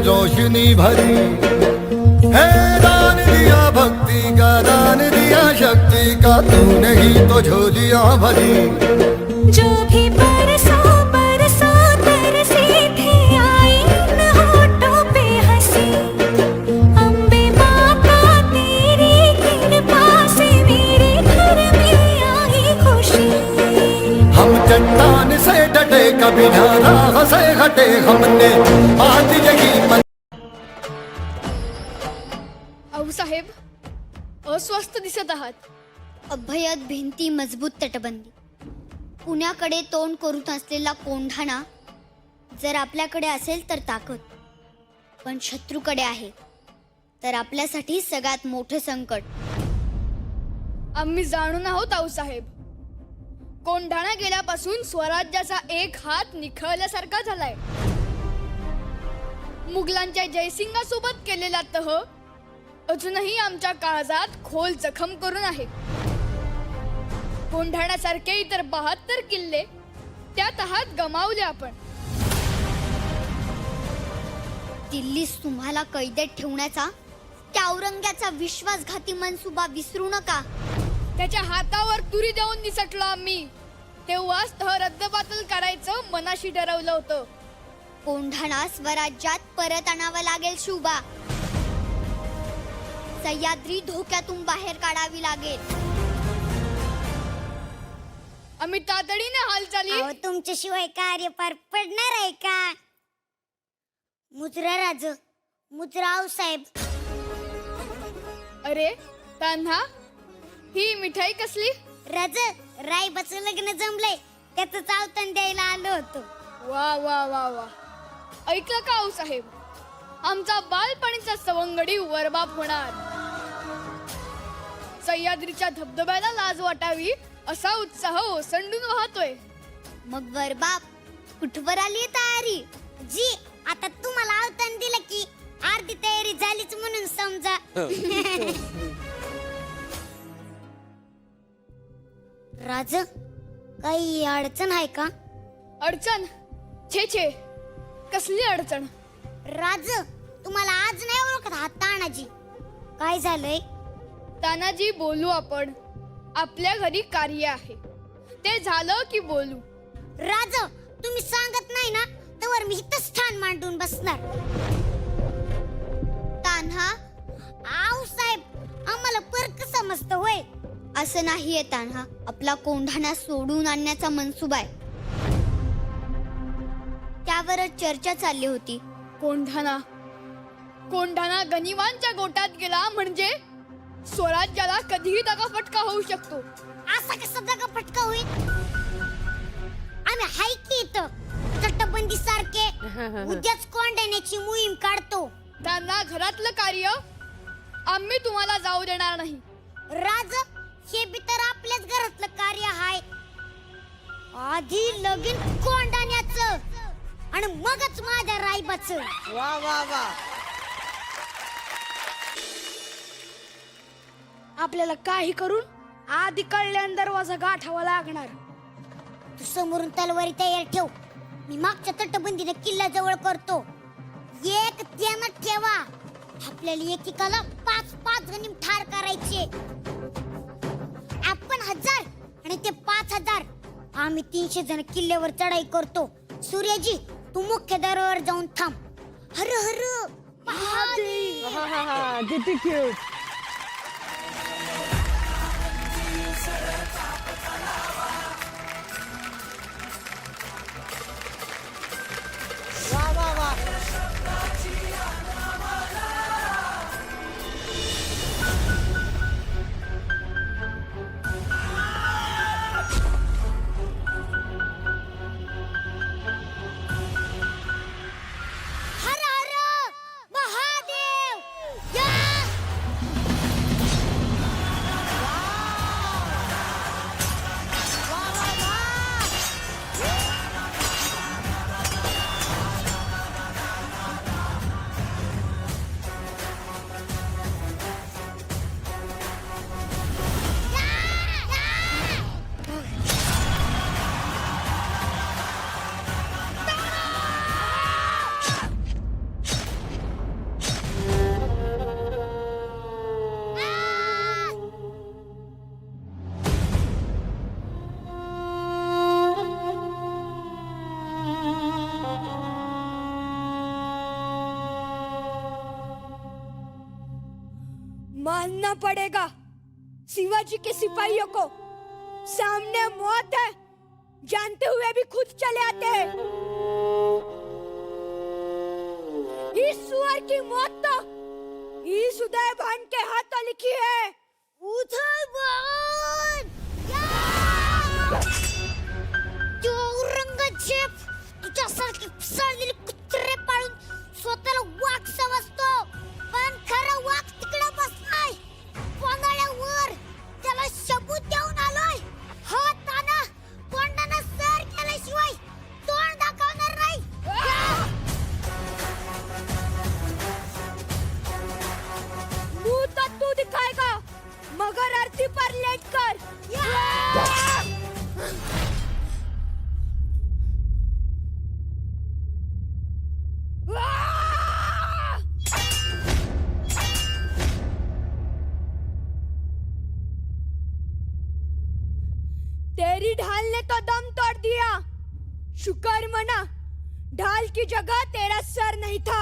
रोशनी भरी। है दान दिया भक्ति का, दान दिया शक्ति का, तूने ही तो झोलियां भरी। जो भी बरसो बरसो तरसे थे आई इन होठों पे हंसी। अम्बे माता तेरी कृपा से मेरे घर में आई खुशी। हम चट्टान से डटे कभी ना राह से हटे, हमने बात यही आऊसाहेब अस्वस्थ दिसत आहात. अभ्यद भिंती मजबूत तटबंदी, पुण्याकडे तोंड करून असलेला कोंढाणा जर आपल्याकडे असेल तर ताकद, पण शत्रूकडे आहे तर आपल्यासाठी सगळ्यात मोठे संकट. आम्ही जाणून आहोत आऊसाहेब. कोंढाणा गेल्यापासून स्वराज्याचा एक हात निखळल्यासारखा झालाय. मुघलांच्या जयसिंगासोबत केलेला तह अजूनही आमच्या काळजात खोल जखम करून आहे. कोंढाण्यासारखे इतर 72 किल्ले त्या तहात गमावले आपण. दिल्लीस तुम्हाला कैदेत ठेवण्याचा त्या औरंग्याचा विश्वासघाती मनसुबा विसरू नका. त्याच्या हातावर तुरी देऊन निसटलो आम्ही. तेव्हाच तह रद्दबातल करायचं मनाशी ठरवलं होतं. कोंढाणा स्वराज्यात परत आणावा लागेल शुभा. सह्याद्री धोक्यातून बाहेर काढावी लागेल. आम्ही तातडीने हालचाली. तुमच्याशिवाय कार्य पार पडणार आहे का? मुद्रा राज, मुद्रा साहेब. अरे तान्हा, ही मिठाई कसली? राज, रायबाचं लग्न जमलंय, त्याचं चावतन द्यायला आलो होतो. वा वा वा वा. ऐकलं का आऊसाहेब, आमचा बालपणीचा सवंगडी वरबाप होणार. सह्याद्रीच्या धबधब्याला लाज वाटावी असा उत्साह ओसंडून वाहतोय. मग वरबाप कुठवर आली तयारी? जी, आता तुम्हाला आवतन दिलं की अर्धी तयारी झालीच म्हणून समजा. राज, काही अडचण आहे का? अडचण? छे छे, कसली अडचण? राज, तुम्हाला आज नाही ओळखत हा तानाजी. काय झालंय? तानाजी, बोलू आपण. आपल्या घरी कार्य आहे, ते झालं की बोलू. राज, तुम्ही सांगत नाही ना तर मी इथंच स्थान मांडून बसणार. तान्हा, आऊ साहेब, आम्हाला परक समजतं होय? असं नाहीये तान्हा, आपला कोंढाणा सोडून आणण्याचा मनसुबा आहे. त्यावरच चर्चा चालली होती. कोंढाणा कोंढाणा गनिवांच्या गोटात गेला म्हणजे स्वराज्याला कधीही दगाफटका होऊ शकतो. असा कसा दगाफटका होईल? आम्ही हाय की इथं तटबंदी सारखे उद्याच कोंढाण्याची मोहीम काढतो. त्यांना घरातलं कार्य आम्ही तुम्हाला जाऊ देणार नाही. राज, हे बी तर आपल्याच घरातलं कार्य आहे. आधी लगीन कोंढाण्याचं आणि मगच माझ्या रायबाचं. वा वा वा. आपल्याला काही करून आधी कळल्यान दरवाजा गाठावा लागणार. तू समोरून तलवारी तयार ठेव, मी मागच्या तटबंदीने किल्ला जवळ करतो. एक ध्यानात ठेवा, आपल्याला एकेकाला 5-5 गनिम ठार करायचे. आपण 1000 आणि ते 5000. आम्ही 300 जण किल्ल्यावर चढाई करतो. सूर्यजी, तू मुख्य दरवाजावर जाऊन थांब. हर हर महादेव. किती क्यूट. वा वा वा. हर हर महादेव. या लड़ना पड़ेगा शिवाजी के सिपाहियों को। सामने मौत है, जानते हुए भी खुद चले आते हैं। इस सुअर की मौत तो इस उदय भान के हाथों लिखी है। उदय भान! तो औरंगजेब तुझ्यासारखी पिसाळलेली कुत्रे पाळून स्वतःला वाघ समजतो, पण खरा वाघ तिकडे बसलाय पांदळ्यावर. त्याला सबूत देऊन आलोय. हा ताना तोंडानं सर केल्याशिवाय तोंड दाखवणार नाही. मुंह तो तू दिखाएगा मगर आरती पर लेट कर। तेरी ढाल ने तो दम तोड़ दिया। शुक्र मना ढाल की जगह तेरा सर नहीं था।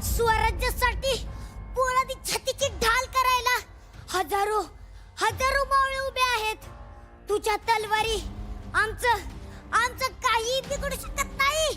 स्वराज्यासाठी पोलादी छातीची ढाल करायला हजारो हजारो मावळे उभे आहेत. तुझ्या तलवारी आमचं काही बिघडू शकत नाही.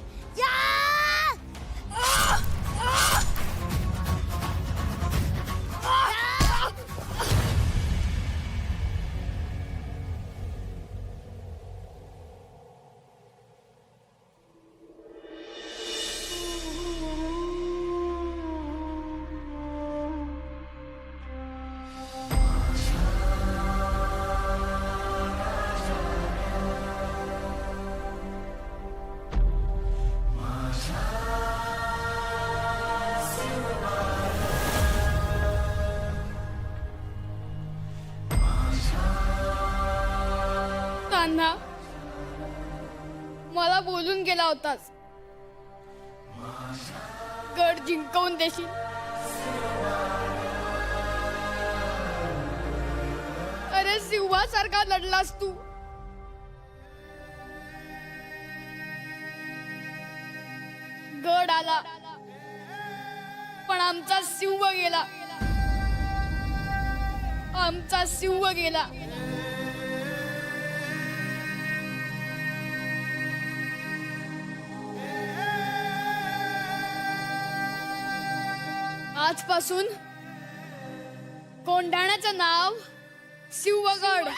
कान्हा, मला बोलून गेला होतास गड जिंकवून देशील. अरे सिंहासारखा लढलास तू. गड आला पण आमचा सिंह गेला. आमचा सिंह गेला. आजपासून कोंढाण्याचं नाव सिंहगड.